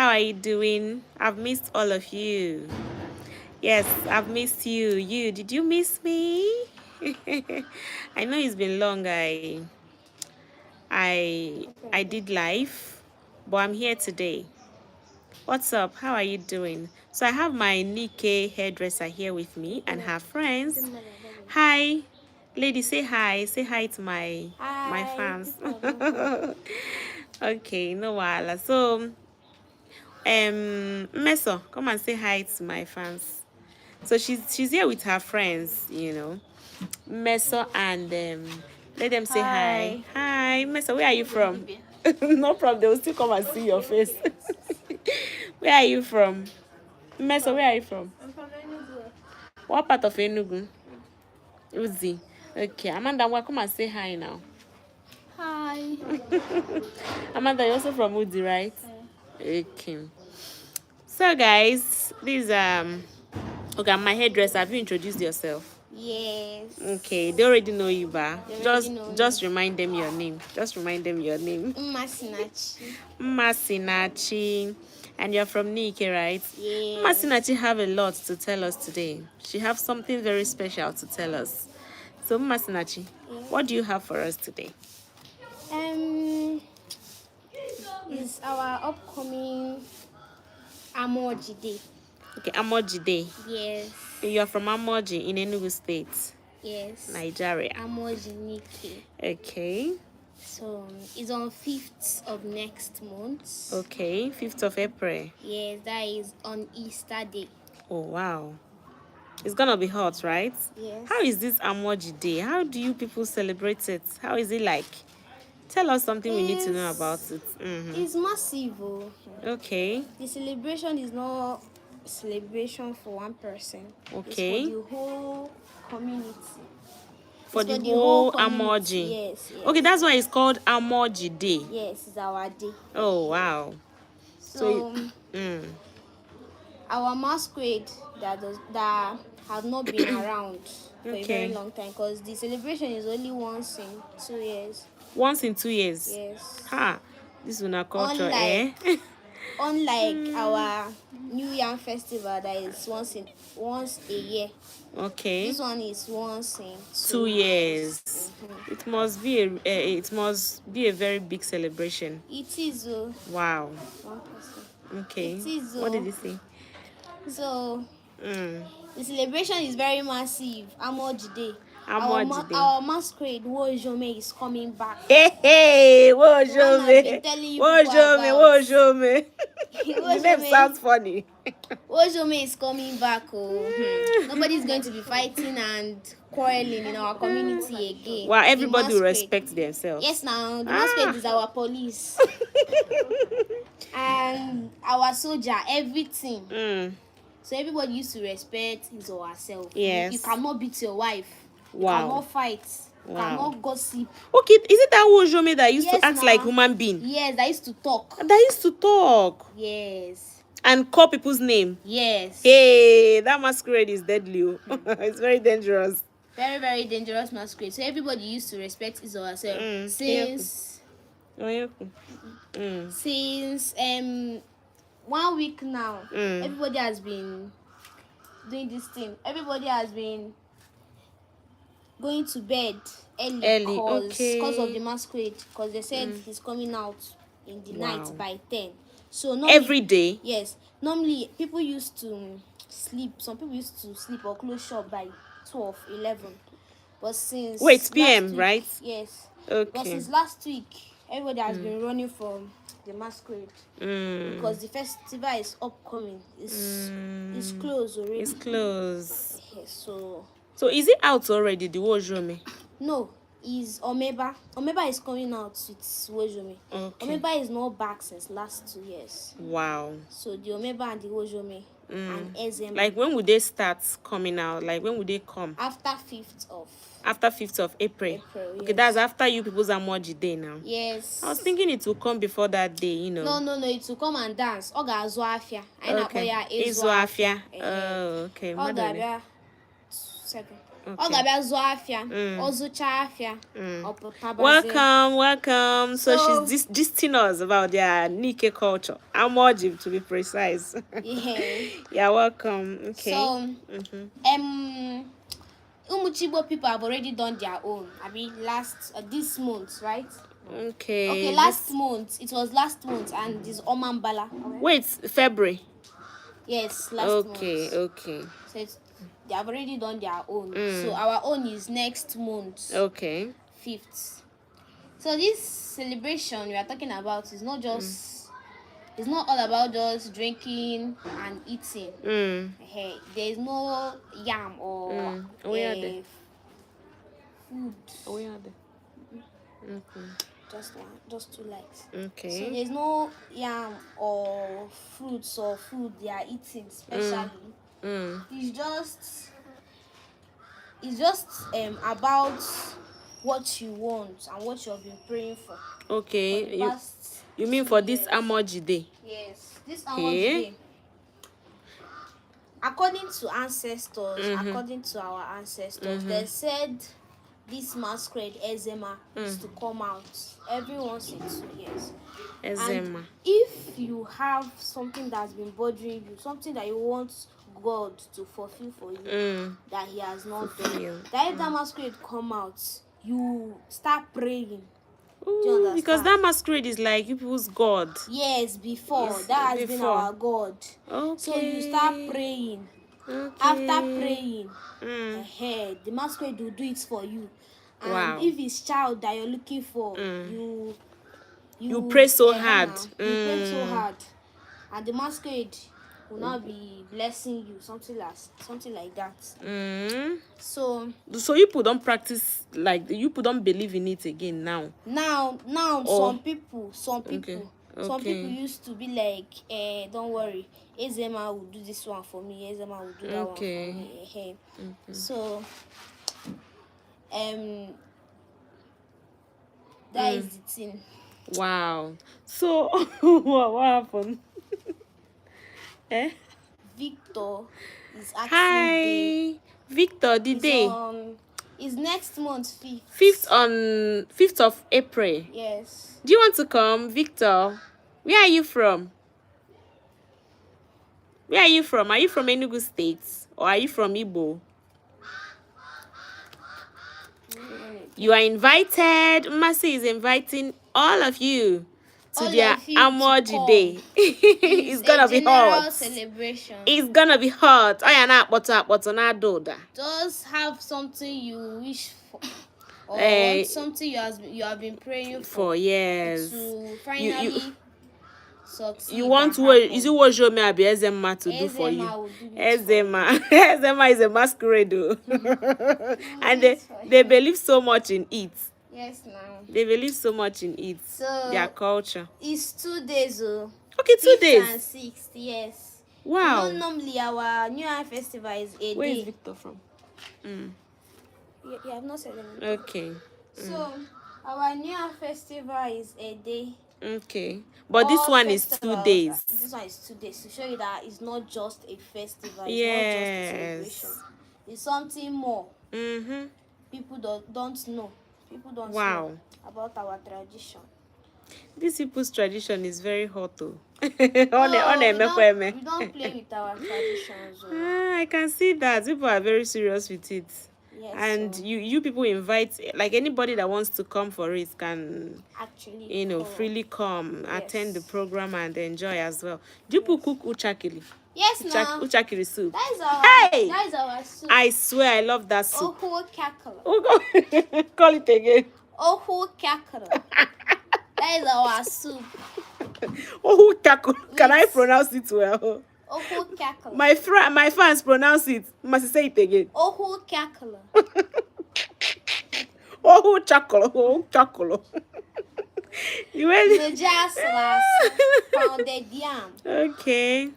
How are you doing? I've missed all of you. Yes, I've missed you. Did you miss me? I know it's been long. I did live, but I'm here today. What's up? How are you doing? So I have my Nike hairdresser here with me and her friends. Hi, lady, say hi. Say hi to my fans. Okay, no wala. So Meso, come and say hi to my fans. So she's here with her friends, Meso and let them say hi. Hi, Meso, where are you from? No problem, they will still come and see your face. Where are you from? Meso, where are you from? I'm from Enugu. What part of Enugu? Uzi. Okay, Amanda, well, come and say hi now. Hi. Amanda, you're also from Uzi, right? Okay. So guys, this okay, my hairdresser. Have you introduced yourself? Yes. Okay, they already know you, ba. They already Just know just me. remind them your name. Just remind them your name. Masinachi. Masinachi. And you're from Nike, right? Yes. Masinachi have a lot to tell us today. She have something very special to tell us. So Masinachi, what do you have for us today? Is our upcoming Amoji Day. Okay, Amoji Day. Yes. You're from Amoji in Enugu State. Yes. Nigeria. Amoji Nike. Okay. So it's on 5th of next month. Okay, 5th of April. Yes, that is on Easter Day. Oh wow. It's gonna be hot, right? Yes. How is this Amoji Day? How do you people celebrate it? How is it like? Tell us something we need to know about it. It's massive. Oh. Okay. The celebration is not a celebration for one person. Okay. It's for the whole community. For the whole community. Amoji. Yes. Okay, that's why it's called Amoji Day. Yes, it's our day. Oh wow. So our masquerade that have not been around for a very long time, because the celebration is only once in 2 years. Once in 2 years? Yes. Ha! This is our culture, eh? Unlike our New Yam festival that is once a year. Okay. This one is once in 2 years. It must be a very big celebration. It is. Wow. 1%. Okay. It is. What did you say? So the celebration is very massive. Amoji Day. Amoji Day. Our masquerade Wojome is coming back. Hey, Wojome. Wojome. The name sounds funny. Wojome is coming back. Nobody's going to be fighting and quarreling in our community again. Wow, everybody will respect themselves. Yes, now the masquerade is our police and our soldier, everything. So everybody used to respect his or herself. Yes. You cannot beat your wife. Wow. You cannot fight. You cannot gossip. Okay, is it that Wojome that used to act like human being? Yes, that used to talk. Yes. And call people's name. Yes. Hey, that masquerade is deadly. It's very dangerous. Very, very dangerous masquerade. So everybody used to respect his or herself. Since 1 week now, everybody has been doing this thing. Everybody has been going to bed early because of the masquerade, because they said he's coming out in the night by 10. So normally, every day? Yes. Normally people used to sleep. Some people used to sleep or close shop by 12, 11. But since PM, right? Yes. Okay. But since last week, everybody has been running from the masquerade because the festival is upcoming. It's closed already. It's closed. Yes, so is it out already, the Wojome? No, is Omeba. Omeba is coming out with Wojome. Okay. Omeba is not back since last 2 years. Wow. So the Omeba and the Wojome and Ezema. Like when would they start coming out? Like when would they come? After 5th of April. Yes. Okay, that's after you people's Amoji Day now. Yes. I was thinking it will come before that day, No, it will come and dance. Oga Azu Afia. Okay. Izu Afia. Oh, okay. Oga 7. Welcome. So she's gisting us about their Nike culture. Amoji, to be precise. Yeah. Yeah, welcome. Okay. So, Umuchibo people have already done their own. I mean, this month, right? Okay. Month. It was last month, and this Omambala. Wait, February. Yes, last month. Okay. So they have already done their own. So our own is next month. Okay. 5th. So this celebration we are talking about is not just. It's not all about just drinking and eating. There is no yam or food. Just 2 legs. Okay. So there's no yam or fruits or food they are eating specially. It's just about what you want and what you have been praying for. Okay. You mean for this Amoji Day? Yes, this Amoji Day. According to our ancestors, they said this masquerade Ezema is to come out every once in 2 years. Ezema. And if you have something that's been bothering you, something that you want God to fulfill for you, that He has not done, that if that masquerade come out, you start praying. Ooh, because that masquerade is like people's God. Yes, that has been our God. Okay. So you start praying. Okay. After praying, the masquerade will do it for you. And if it's child that you're looking for, you pray so hard. You pray so hard, and the masquerade will not be blessing you, something like that. So you people don't practice, like you people don't believe in it again now. Some people used to be like, don't worry, Ezema will do this one for me, Ezema will do that one for me. So that is the thing. Wow. So what happened? Victor is asking. Hi, Victor. The day is next month 5th of April. Yes. Do you want to come, Victor? Where are you from? Are you from Enugu State or are you from Igbo? You are invited. Masi is inviting all of you to their Amoji Day. It's gonna be hot. Celebration. It's gonna be hot. Just have something you wish for, or something you have been praying for. Yes. To finally succeed. You want to? Is it what you may be Ezema to do for you? Ezema is a masquerade, and they believe so much in it. Yes, now. They believe so much in it. So their culture. It's 2 days, Okay, 2 days. 5th and 6th, yes. Wow. Normally our New Year festival is a day. Where is Victor from? You have not said anything. Okay. So our New Year festival is a day. Okay. But this one is 2 days. This one is 2 days to show you that it's not just a festival. It's yes. not just a celebration. It's something more. People don't know. People don't know about our tradition. These people's tradition is very hot though. We don't play with our traditions. I can see that. People are very serious with it. Yes, and you people invite, like anybody that wants to come for it can actually freely come, attend the program and enjoy as well. Do you people cook uchakili? Yes, now. Uchakili soup. That is our soup. I swear I love that soup. Ohu kakala. Call it again. Ohu kakala. That is our soup. Ohu kakala. Can I pronounce it well? Ohu kakala. My fans pronounce it. Must say it again. Ohu kakala. Ohu chakolo. Ohu chakolo. You ready? Just pounded yam. Okay.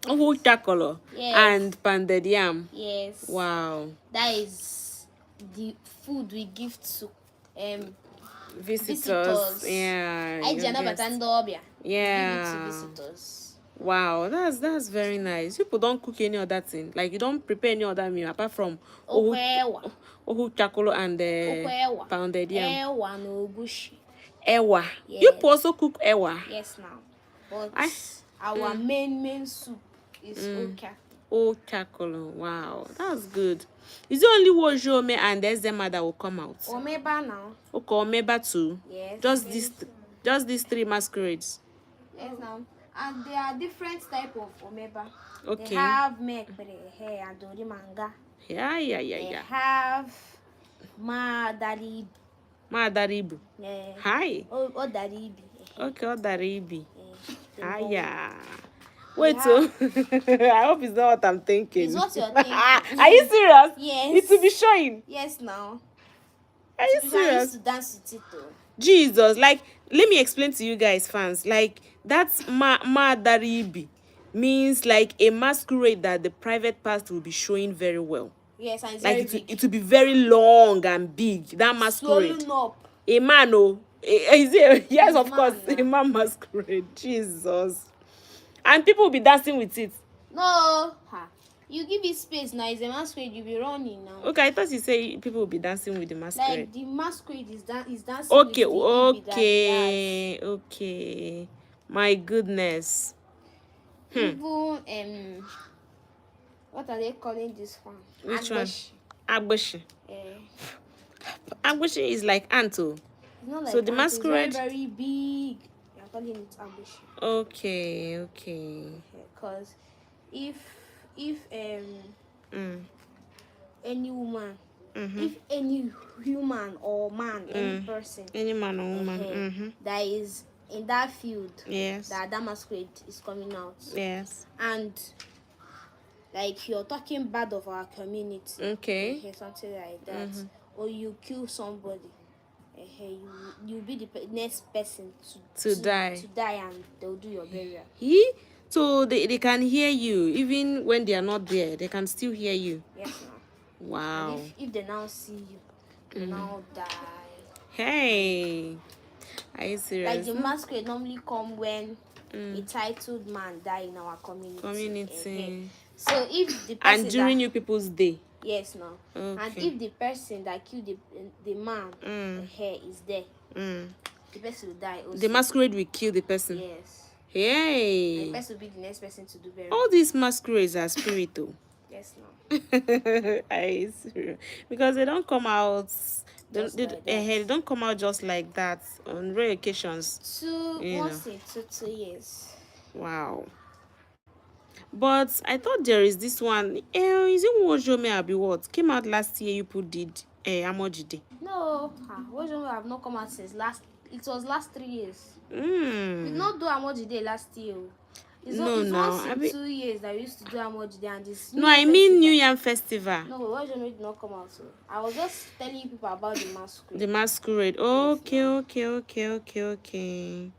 Ohu chakolo. Yes. And pounded yam. Yes. Wow. That is the food we give to visitors. Yeah. Yeah. Give it to visitors. Wow, that's very nice. People don't cook any other thing. Like you don't prepare any other meal apart from Okwewa. chakolo and Okwewa. pounded yam. Ewa no ogushi. Ewa. Yes. You also cook ewa. Yes, now. But I, our main soup is oka. Chakolo. Wow, that's good. Is it only Wojome and Ezema that will come out? Omeba now. Okay, Omeba too. Yes. Just these 3 masquerades. Yes, now. And there are different type of omeba. Okay. They have mekbere and dorimanga. Yeah. They have madaribi. Madaribu. Yeah. Hi. Odaribi. Okay, Odaribi. Yeah. Wait, so I hope it's not what I'm thinking. It's what you're thinking. Are you serious? Yes. It will be showing. Yes, now. Are you serious? I used to dance with it though. Jesus, like, let me explain to you guys, fans. Like, that's Madaribi means like a masquerade that the private part will be showing very well. Yes, and it's like very big. It will be very long and big. That masquerade. Swollen up. A man, oh. Is it? Yes, It's of course. A man masquerade. Jesus. And people will be dancing with it. No. You give it space now. It's a masquerade. You'll be running now. Okay, I thought you say people will be dancing with the masquerade. Like the masquerade is dancing. Okay, with the okay. My goodness. Even what are they calling this one? Which one? Agboshi. Agboshi is like Anto. It's not like so the masquerade is very, very big. You're calling it Agboshi. Okay. Because if any woman, if any human or man, any person, any man or woman that is in that field, yes, that masquerade is coming out, yes, and like you're talking bad of our community, okay, something like that, or you kill somebody, you be the next person to die, and they'll do your burial. So they can hear you even when they are not there. They can still hear you. Yes, ma'am. Wow. If they now see you, they now die. Hey, are you serious? Like the masquerade normally come when a titled man die in our community. So if the person and during you people's day. Yes, no. Okay. And if the person that killed the man is there, the person will die also. The masquerade will kill the person. Yes. Hey. And the person will be the next person to do burial. All these masquerades are spiritual. Yes, no. Because they don't come out. They don't come out just like that on rare occasions. Once in 2 years. Wow. But I thought there is this one. Is it Wojome Abi what? Came out last year. You put did Amojide. No, Wojome have not come out since last. It was last 3 years. We did not do Amojide last year. It's once in 2 years that we used to do Amojide and this. No, I mean New Yam Festival. No, Wojome did not come out. So I was just telling people about the masquerade. The masquerade. Okay.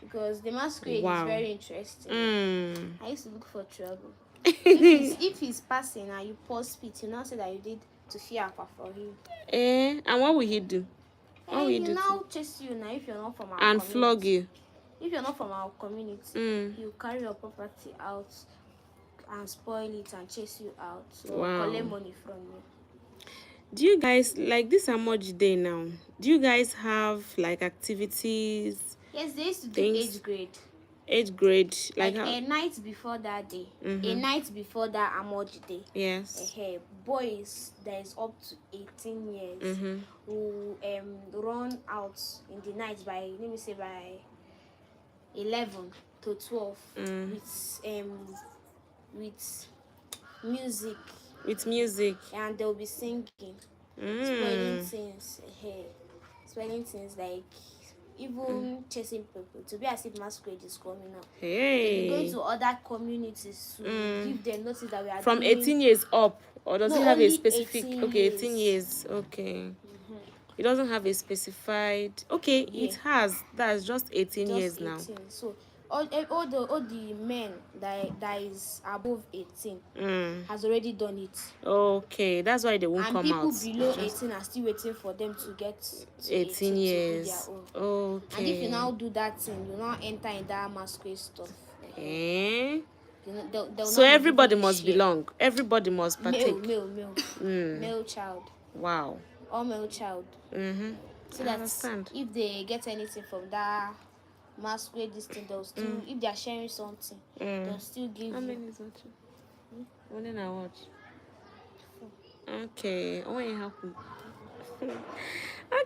Because the masquerade is very interesting. I used to look for trouble. if he's passing and you pause speed, you now say that you did to fear for him. And what will he do? He now chase you now if you're not from our and community. Flog you. If you're not from our community, he'll carry your property out and spoil it and chase you out. So collect money from you. Do you guys like this Amoji Day now? Do you guys have like activities? Yes, they used to do age grade. Age grade, like a night before that day, a night before that Amoji Day. Yes. Boys that is up to 18 years who run out in the night by 11 to 12 with music. With music. And they'll be singing, spelling things like even chasing people to be as if masquerade is coming up. Hey. Going to other communities to give them notice that we are from 18 years up, or does it have a specific? 18 years. Okay. It doesn't have a specified. Okay, it has. That's just 18 years 18. Now. So all the men that is above 18 has already done it. Okay, that's why they won't come out. And people below 18 are still waiting for them to get to 18 years. To do their own. Okay. And if you now do that thing, you now enter in that masquerade stuff. So everybody must belong. Everybody must partake. Male child. Wow. Or male child. So that if they get anything from that masquerade, this thing, they'll still, if they are sharing something, they'll still give. How many is that? When did I watch? Okay. Oh, you happen.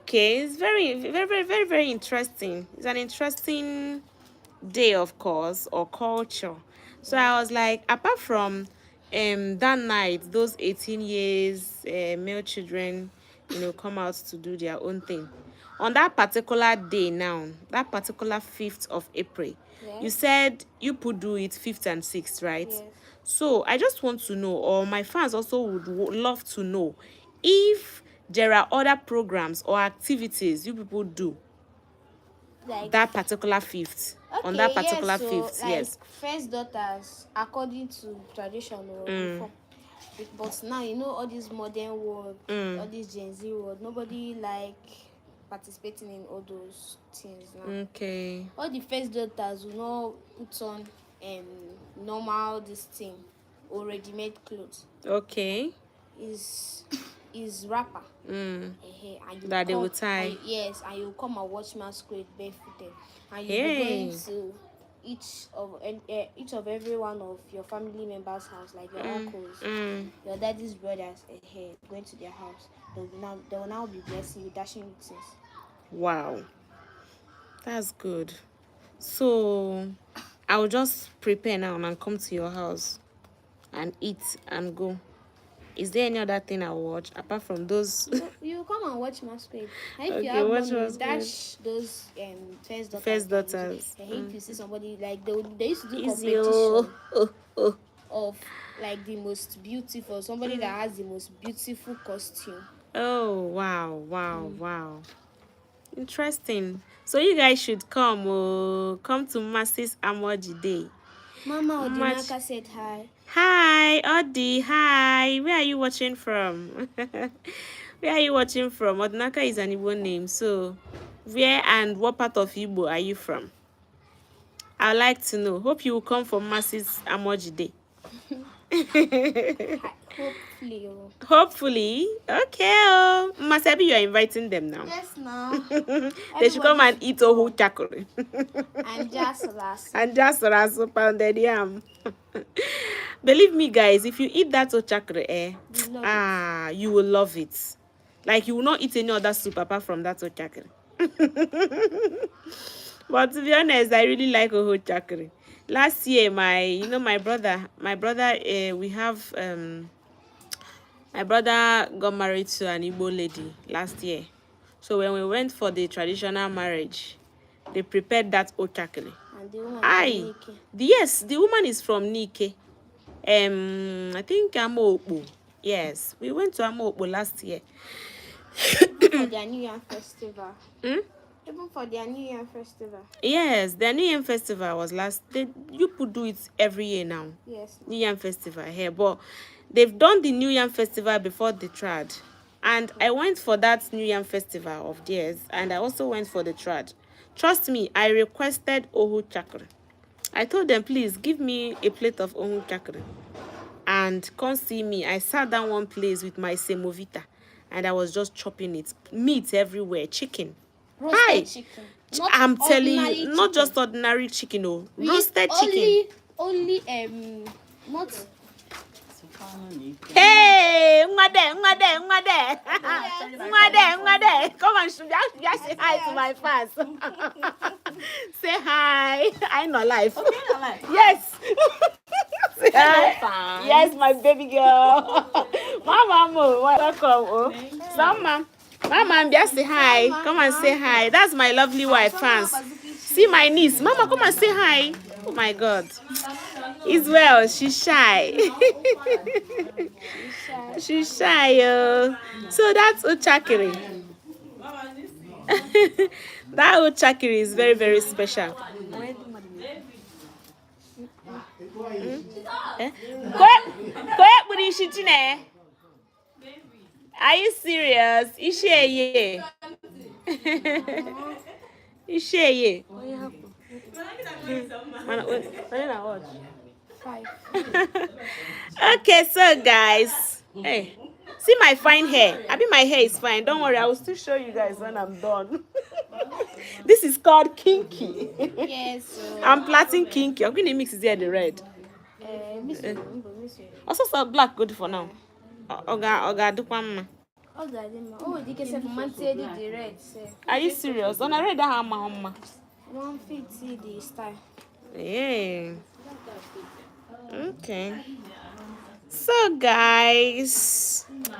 Okay, it's very, very, very, very, very interesting. It's an interesting day, of course, or culture. So I was like, apart from that night, those 18 years male children, come out to do their own thing. On that particular day now, that particular 5th of April, you said you could do it 5th and 6th, right? Yes. So I just want to know, or my fans also would love to know, if there are other programs or activities you people do like that particular 5th. Okay, on that particular 5th, like yes. First daughters, according to tradition or before. But now, all this modern world, all this Gen Z world, nobody like participating in all those things now. Okay. All the first daughters will not put on normal this thing or ready-made clothes. Okay. Is wrapper. And that they will tie. Yes, and you come and watch masquerade barefooted, and you'll be going to each of every one of your family members' house, like your uncles, your daddy's brothers, going to their house. They will now be blessing you, dashing you things. Wow, that's good. So I will just prepare now and come to your house and eat and go. Is there any other thing I watch apart from those? You come and watch masquerade. If you have money, dash those first daughters. If you see somebody, like they used to do competition of like the most beautiful, somebody that has the most beautiful costume. Oh wow, wow. Interesting. So you guys should come to Mrs. Amoji Day. Mama Odinaka said hi. Hi, Odi. Hi. Where are you watching from? Where are you watching from? Odinaka is an Igbo name. So, where and what part of Igbo are you from? I'd like to know. Hope you will come for Mrs. Amoji Day. Hopefully. Hopefully. Okay. Masabi, you are inviting them now. Yes, now. They should come and eat ohu chakuri. And just rasu. And just rasu pounded yam. Believe me, guys, if you eat that ochakre, you will love it. Like, you will not eat any other soup apart from that ochakre. But to be honest, I really like ochakre. Last year, my brother, we have my brother got married to an Igbo lady last year. So when we went for the traditional marriage, they prepared that ochakre. And the woman yes, the woman is from Nike. I think Amookpo. Yes, we went to Amookpo last year. For their New Year festival. Even for their New Year festival. Yes, their New Year festival was you could do it every year now. Yes. New Year festival here, but they've done the New Year festival before the trad. And I went for that New Year festival of theirs, and I also went for the trad. Trust me, I requested ohu chakra. I told them, please give me a plate of ohu chakra. And come see me. I sat down one place with my semovita, and I was just chopping it. Meat everywhere, chicken. Roasted chicken. I'm telling you, not just ordinary chicken, roasted chicken. Only not. Hey, Mwade. Come on, say hi to my fans. Say hi. I know life. Okay, no life. Yes. Say hi. Yes, my baby girl. Mama, welcome. Mama, just say hi. Come and say hi. That's my lovely wife, fans. See my niece. Mama, come and say hi. Oh my God. Is well, she's shy. She's shy. So that's ochakiri. That ochakiri is very, very special. Are you serious? Isheye. Isheye. 5. Okay, so guys, hey, see my fine hair. I mean, my hair is fine. Don't worry, I will still show you guys when I'm done. This is called kinky. Yes. I'm plaiting kinky. I'm going to mix here the red. Also, so black good for now. Oga, do one. Oh, the case of the red. Are you serious? On a red, I'm One fit see the style. yeah. Okay. So, guys.